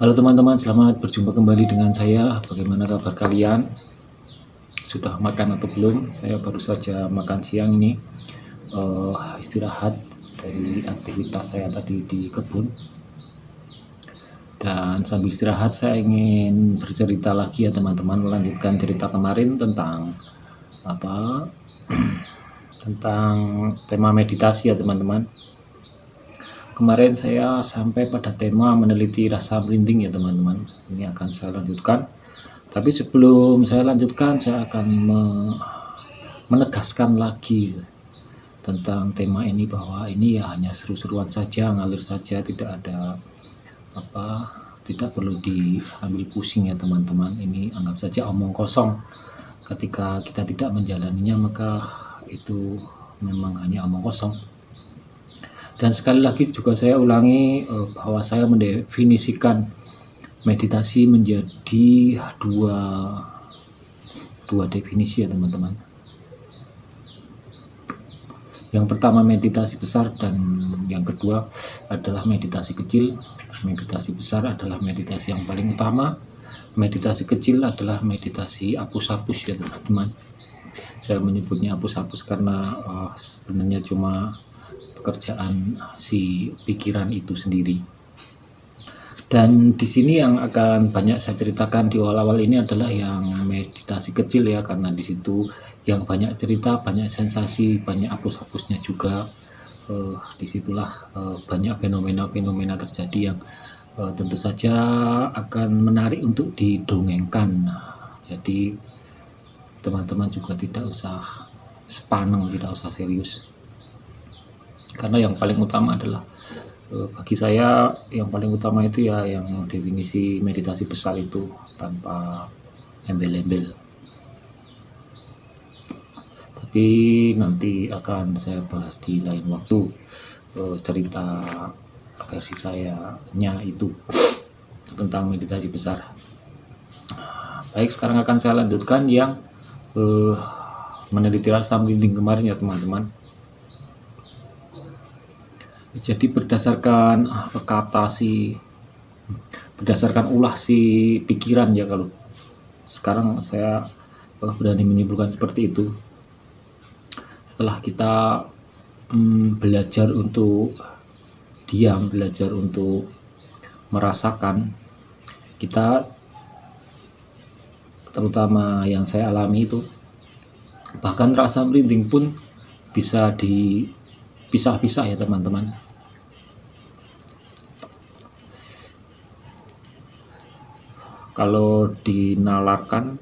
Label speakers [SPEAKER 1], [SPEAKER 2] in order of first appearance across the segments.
[SPEAKER 1] Halo teman-teman, selamat berjumpa kembali dengan saya. Bagaimana kabar kalian? Sudah makan atau belum? Saya baru saja makan siang ini, istirahat dari aktivitas saya tadi di kebun. Dan sambil istirahat saya ingin bercerita lagi ya teman-teman, melanjutkan cerita kemarin tentang apa? Tentang tema meditasi ya teman-teman. Kemarin saya sampai pada tema meneliti rasa merinding ya teman-teman. Ini akan saya lanjutkan. Tapi sebelum saya lanjutkan, saya akan menegaskan lagi tentang tema ini, bahwa ini ya hanya seru-seruan saja, ngalir saja, tidak ada tidak perlu diambil pusing ya teman-teman. Ini anggap saja omong kosong. Ketika kita tidak menjalaninya, maka itu memang hanya omong kosong. Dan sekali lagi juga saya ulangi bahwa saya mendefinisikan meditasi menjadi dua definisi ya teman-teman. Yang pertama meditasi besar, dan yang kedua adalah meditasi kecil. Meditasi besar adalah meditasi yang paling utama. Meditasi kecil adalah meditasi hapus-hapus ya teman-teman. Saya menyebutnya hapus-hapus karena sebenarnya cuma pekerjaan si pikiran itu sendiri. Dan di sini yang akan banyak saya ceritakan di awal-awal ini adalah yang meditasi kecil ya, karena di situ yang banyak cerita, banyak sensasi, banyak hapus-hapusnya juga. Disitulah banyak fenomena-fenomena terjadi yang tentu saja akan menarik untuk didongengkan. Jadi teman-teman juga tidak usah sepaneng, tidak usah serius. Karena yang paling utama adalah, bagi saya yang paling utama itu ya yang definisi meditasi besar itu, tanpa embel-embel. Tapi nanti akan saya bahas di lain waktu, cerita versi sayanya itu tentang meditasi besar. Baik, sekarang akan saya lanjutkan yang meneliti rasa merinding kemarin ya teman-teman. Jadi berdasarkan berdasarkan ulah si pikiran ya, kalau sekarang saya berani menyimpulkan seperti itu. Setelah kita belajar untuk diam, belajar untuk merasakan, kita, terutama yang saya alami itu, bahkan rasa merinding pun bisa dipisah-pisah ya teman-teman. Kalau dinalarkan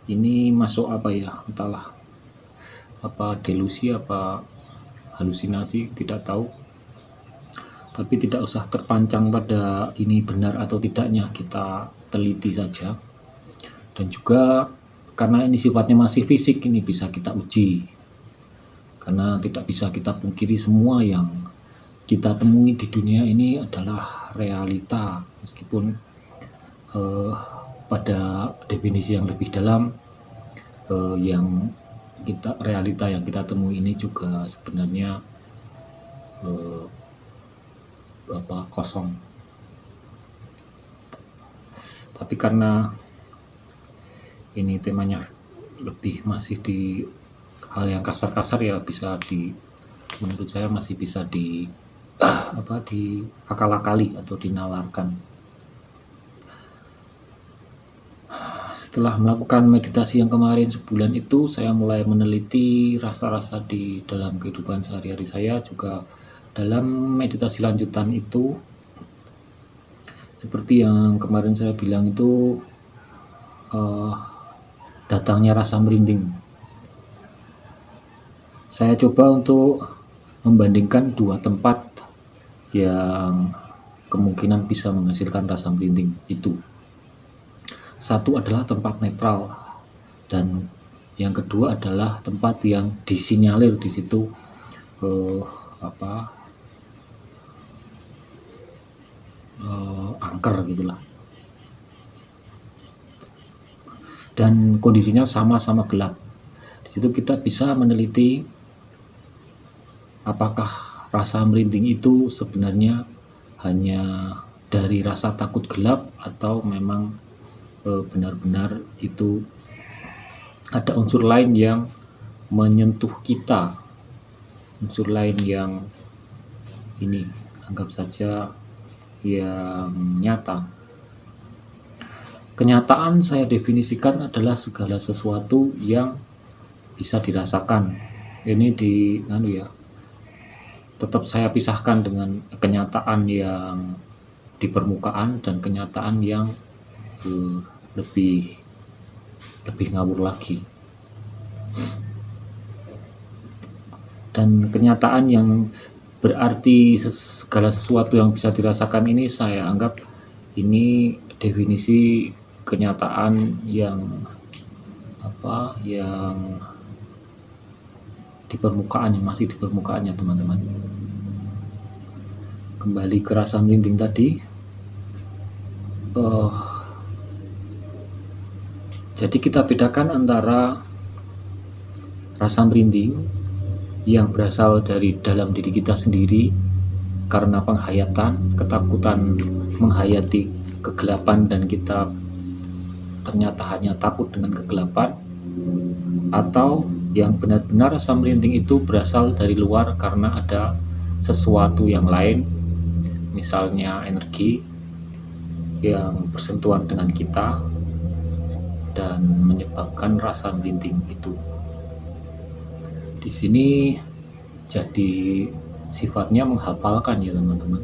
[SPEAKER 1] ini masuk apa ya, entahlah apa delusi, apa halusinasi, tidak tahu. Tapi tidak usah terpancang pada ini benar atau tidaknya, kita teliti saja. Dan juga karena ini sifatnya masih fisik, ini bisa kita uji. Karena tidak bisa kita pungkiri, semua yang kita temui di dunia ini adalah realita, meskipun pada definisi yang lebih dalam, realita yang kita temui ini juga sebenarnya kosong. Tapi karena ini temanya lebih masih di hal yang kasar-kasar ya, menurut saya masih bisa diakal-akali atau dinalarkan. Setelah melakukan meditasi yang kemarin sebulan itu, saya mulai meneliti rasa-rasa di dalam kehidupan sehari-hari saya. Juga dalam meditasi lanjutan itu, seperti yang kemarin saya bilang itu, datangnya rasa merinding. Saya coba untuk membandingkan dua tempat yang kemungkinan bisa menghasilkan rasa merinding itu. Satu adalah tempat netral, dan yang kedua adalah tempat yang disinyalir di situ angker gitulah. Dan kondisinya sama-sama gelap. Di situ kita bisa meneliti apakah rasa merinding itu sebenarnya hanya dari rasa takut gelap atau memang benar-benar itu ada unsur lain yang menyentuh kita, unsur lain yang ini anggap saja yang nyata. Kenyataan saya definisikan adalah segala sesuatu yang bisa dirasakan. Ini tetap saya pisahkan dengan kenyataan yang di permukaan dan kenyataan yang lebih ngawur lagi. Dan kenyataan yang berarti segala sesuatu yang bisa dirasakan ini saya anggap ini definisi kenyataan yang di permukaannya, masih di permukaannya teman-teman. Kembali ke rasa merinding tadi, jadi kita bedakan antara rasa merinding yang berasal dari dalam diri kita sendiri karena penghayatan, ketakutan menghayati kegelapan dan kita ternyata hanya takut dengan kegelapan, atau yang benar-benar rasa merinding itu berasal dari luar karena ada sesuatu yang lain, misalnya energi yang bersentuhan dengan kita dan menyebabkan rasa merinding itu. Di sini jadi sifatnya menghafalkan ya teman-teman.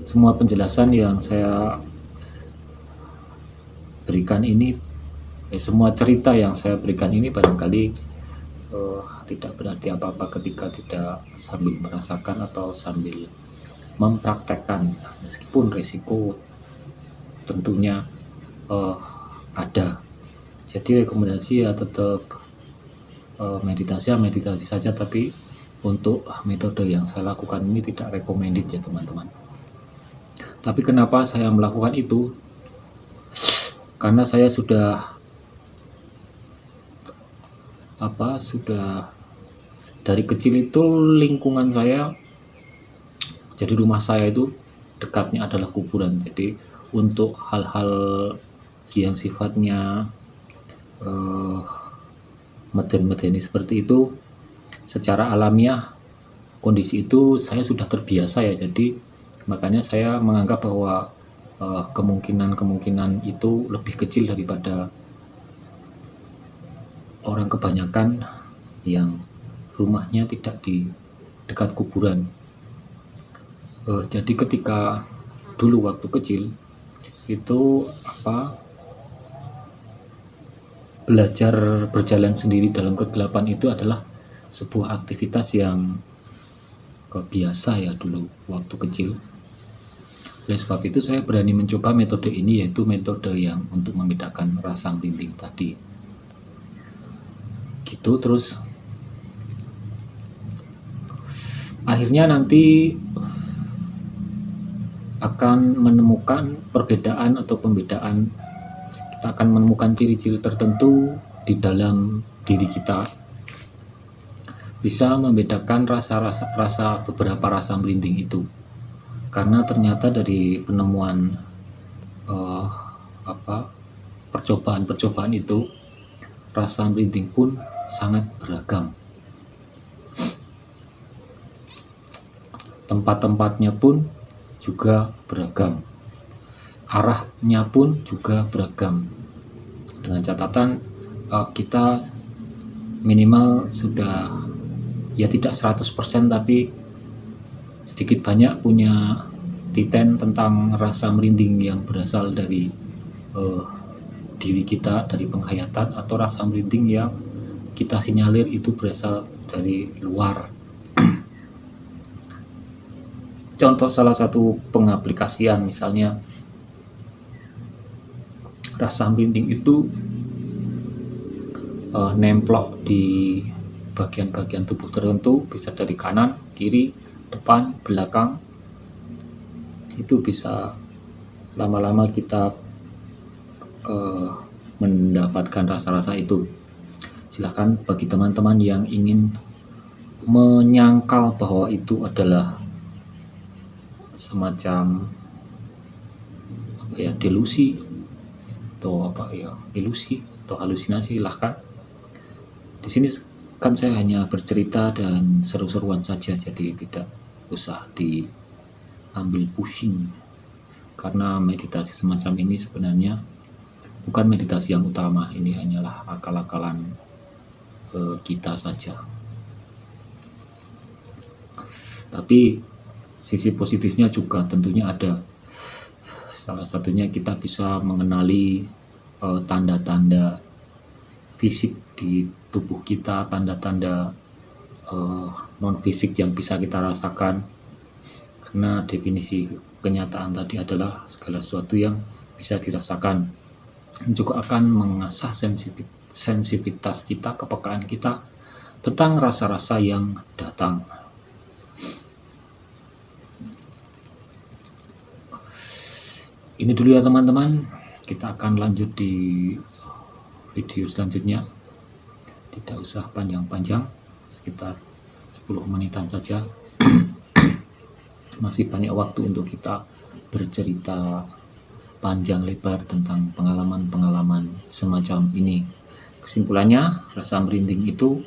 [SPEAKER 1] Semua penjelasan yang saya berikan ini, semua cerita yang saya berikan ini barangkali tidak berarti apa-apa ketika tidak sambil merasakan atau sambil mempraktekkan, meskipun resiko tentunya ada. Jadi rekomendasi ya tetap meditasi saja, tapi untuk metode yang saya lakukan ini tidak recommended ya teman-teman. Tapi kenapa saya melakukan itu? Karena saya sudah dari kecil itu lingkungan saya, jadi rumah saya itu dekatnya adalah kuburan. Jadi untuk hal-hal yang sifatnya medeni seperti itu, secara alamiah kondisi itu saya sudah terbiasa ya. Jadi makanya saya menganggap bahwa kemungkinan itu lebih kecil daripada orang kebanyakan yang rumahnya tidak di dekat kuburan. Jadi ketika dulu waktu kecil itu belajar berjalan sendiri dalam kegelapan itu adalah sebuah aktivitas yang biasa ya dulu waktu kecil. Oleh sebab itu saya berani mencoba metode ini, yaitu metode yang untuk membedakan rasa merinding tadi. Gitu, terus akhirnya nanti akan menemukan perbedaan atau pembedaan. Kita akan menemukan ciri-ciri tertentu di dalam diri kita, bisa membedakan beberapa rasa merinding itu. Karena ternyata dari penemuan percobaan itu, rasa merinding pun sangat beragam. Tempat-tempatnya pun juga beragam, arahnya pun juga beragam. Dengan catatan kita minimal sudah ya tidak 100%, tapi sedikit banyak punya titen tentang rasa merinding yang berasal dari diri kita, dari penghayatan, atau rasa merinding yang kita sinyalir itu berasal dari luar. Contoh salah satu pengaplikasian, misalnya rasa merinding itu nemplok di bagian-bagian tubuh tertentu, bisa dari kanan, kiri, depan, belakang. Itu bisa lama-lama kita mendapatkan rasa-rasa itu. Silahkan bagi teman-teman yang ingin menyangkal bahwa itu adalah semacam delusi atau ilusi atau halusinasi, silahkan. Di sini kan saya hanya bercerita dan seru-seruan saja, jadi tidak usah diambil pusing, karena meditasi semacam ini sebenarnya bukan meditasi yang utama. Ini hanyalah akal-akalan kita saja. Tapi sisi positifnya juga tentunya ada. Salah satunya kita bisa mengenali tanda-tanda fisik di tubuh kita, tanda-tanda non fisik yang bisa kita rasakan, karena definisi kenyataan tadi adalah segala sesuatu yang bisa dirasakan. Ini juga akan mengasah sensitivitas kita, kepekaan kita tentang rasa-rasa yang datang. Ini dulu ya teman-teman, kita akan lanjut di video selanjutnya. Tidak usah panjang-panjang, sekitar 10 menitan saja. Masih banyak waktu untuk kita bercerita panjang lebar tentang pengalaman-pengalaman semacam ini. Kesimpulannya, rasa merinding itu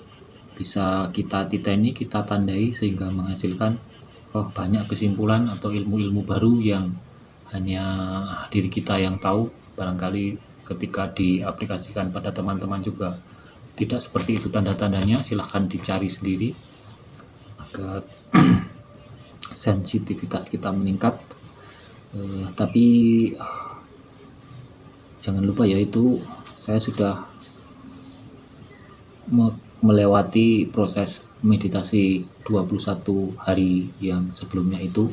[SPEAKER 1] bisa kita titeni, kita tandai, sehingga menghasilkan banyak kesimpulan atau ilmu-ilmu baru yang hanya diri kita yang tahu. Barangkali ketika diaplikasikan pada teman-teman juga tidak seperti itu tanda-tandanya. Silahkan dicari sendiri agar sensitivitas kita meningkat. Tapi jangan lupa, yaitu saya sudah melewati proses meditasi 21 hari yang sebelumnya itu.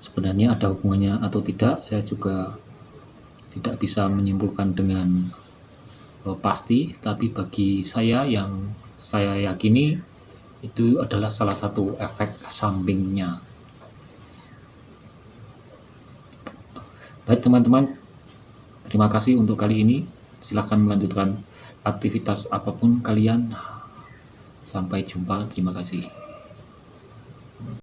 [SPEAKER 1] Sebenarnya ada hubungannya atau tidak, saya juga tidak bisa menyimpulkan dengan pasti, tapi bagi saya yang saya yakini itu adalah salah satu efek sampingnya. Baik teman-teman, terima kasih untuk kali ini. Silahkan melanjutkan aktivitas apapun kalian. Sampai jumpa, terima kasih.